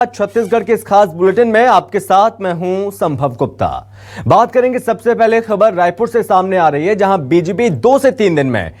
छत्तीसगढ़ के इस खास बुलेटिन में आपके साथ मैं हूं संभव गुप्ता। बात करेंगे सबसे पहले खबर रायपुर से सामने आ रही है, जहां बीजेपी 2 से 3 दिन में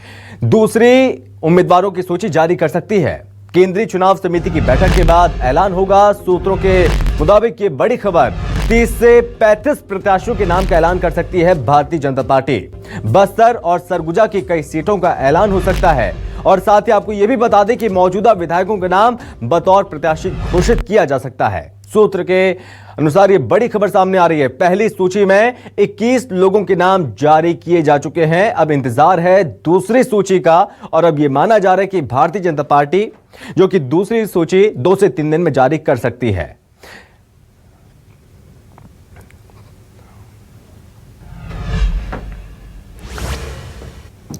दूसरी उम्मीदवारों की सूची जारी कर सकती है। केंद्रीय चुनाव समिति की बैठक के बाद ऐलान होगा। सूत्रों के मुताबिक ये बड़ी खबर 30 से 35 प्रत्याशियों के नाम का ऐलान कर सकती है भारतीय जनता पार्टी। बस्तर और सरगुजा की कई सीटों का ऐलान हो सकता है और साथ ही आपको यह भी बता दें कि मौजूदा विधायकों के नाम बतौर प्रत्याशी घोषित किया जा सकता है। सूत्र के अनुसार ये बड़ी खबर सामने आ रही है। पहली सूची में 21 लोगों के नाम जारी किए जा चुके हैं। अब इंतजार है दूसरी सूची का और अब यह माना जा रहा है कि भारतीय जनता पार्टी जो कि दूसरी सूची 2 से 3 दिन में जारी कर सकती है।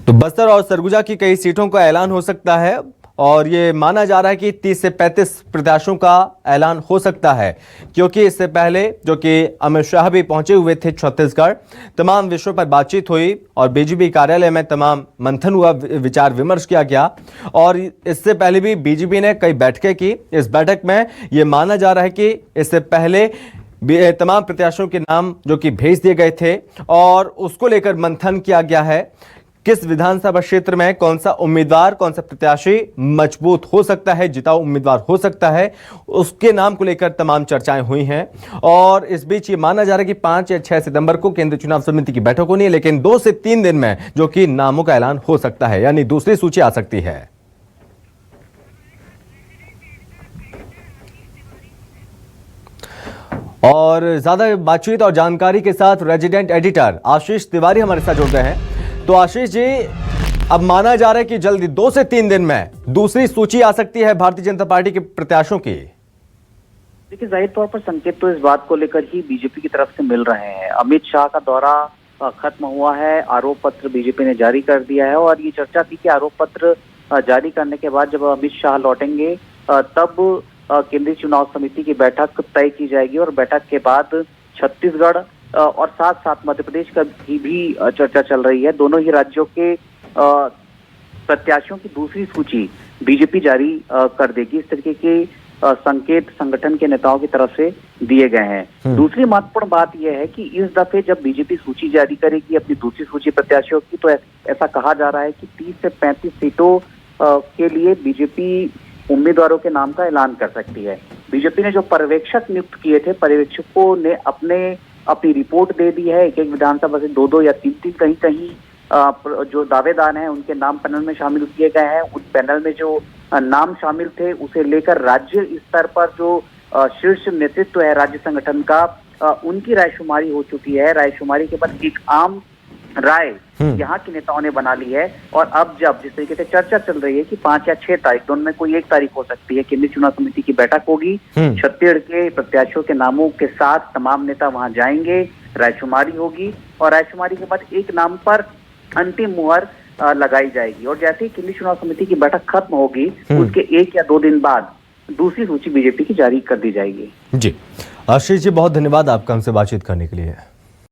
तो बस्तर और सरगुजा की कई सीटों का ऐलान हो सकता है और ये माना जा रहा है कि 30 से 35 प्रत्याशियों का ऐलान हो सकता है, क्योंकि इससे पहले जो कि अमित शाह भी पहुंचे हुए थे छत्तीसगढ़, तमाम विषयों पर बातचीत हुई और बीजेपी कार्यालय में तमाम मंथन हुआ, विचार विमर्श किया गया और इससे पहले भी बीजेपी ने कई बैठकें की। इस बैठक में ये माना जा रहा है कि इससे पहले तमाम प्रत्याशियों के नाम जो कि भेज दिए गए थे और उसको लेकर मंथन किया गया है। किस विधानसभा क्षेत्र में कौन सा उम्मीदवार, कौन सा प्रत्याशी मजबूत हो सकता है, जिताऊ उम्मीदवार हो सकता है, उसके नाम को लेकर तमाम चर्चाएं हुई हैं। और इस बीच ये माना जा रहा है कि 5 या 6 सितंबर को केंद्रीय चुनाव समिति की बैठक होनी है, लेकिन 2 से 3 दिन में जो कि नामों का ऐलान हो सकता है, यानी दूसरी सूची आ सकती है। और ज्यादा बातचीत और जानकारी के साथ रेजिडेंट एडिटर आशीष तिवारी हमारे साथ जुड़ गए हैं। तो आशीष जी, अब माना जा रहा है कि जल्दी 2 से 3 दिन में दूसरी सूची आ सकती है भारतीय जनता पार्टी के प्रत्याशियों की। देखिए, जाहिर तौर पर संकेत तो इस बात को लेकर ही बीजेपी की तरफ से मिल रहे हैं। अमित शाह का दौरा खत्म हुआ है, आरोप पत्र बीजेपी ने जारी कर दिया है और ये चर्चा थी कि आरोप पत्र जारी करने के बाद जब अमित शाह लौटेंगे तब केंद्रीय चुनाव समिति की बैठक तय की जाएगी और बैठक के बाद छत्तीसगढ़ और साथ साथ मध्य प्रदेश का भी चर्चा चल रही है। दोनों ही राज्यों के प्रत्याशियों की दूसरी सूची बीजेपी जारी कर देगी। इस तरीके के संकेत संगठन के नेताओं की तरफ से दिए गए हैं। दूसरी महत्वपूर्ण बात यह है कि इस दफे जब बीजेपी सूची जारी करेगी अपनी दूसरी सूची प्रत्याशियों की, तो ऐसा कहा जा रहा है कि 30 से 35 सीटों के लिए बीजेपी उम्मीदवारों के नाम का ऐलान कर सकती है। बीजेपी ने जो पर्यवेक्षक नियुक्त किए थे, पर्यवेक्षकों ने अपनी रिपोर्ट दे दी है। एक एक विधानसभा से 2-2 या 3-3 कहीं जो दावेदार हैं उनके नाम पैनल में शामिल किए गए हैं। उस पैनल में जो नाम शामिल थे उसे लेकर राज्य स्तर पर जो शीर्ष नेतृत्व है राज्य संगठन का, उनकी रायशुमारी हो चुकी है। रायशुमारी के बाद एक आम राय यहाँ के नेताओं ने बना ली है और अब जब जिस तरीके से चर्चा चल रही है कि 5 या 6 तारीख, दोनों में कोई एक तारीख हो सकती है, केंद्रीय चुनाव समिति की बैठक होगी। छत्तीसगढ़ के प्रत्याशियों के नामों के साथ तमाम नेता वहां जाएंगे, रायशुमारी होगी और रायशुमारी के बाद एक नाम पर अंतिम मुहर लगाई जाएगी और जैसे ही केंद्रीय चुनाव समिति की बैठक खत्म होगी उसके 1 या 2 दिन बाद दूसरी सूची बीजेपी की जारी कर दी जाएगी। जी आशीष जी, बहुत धन्यवाद आपका हमसे बातचीत करने के लिए।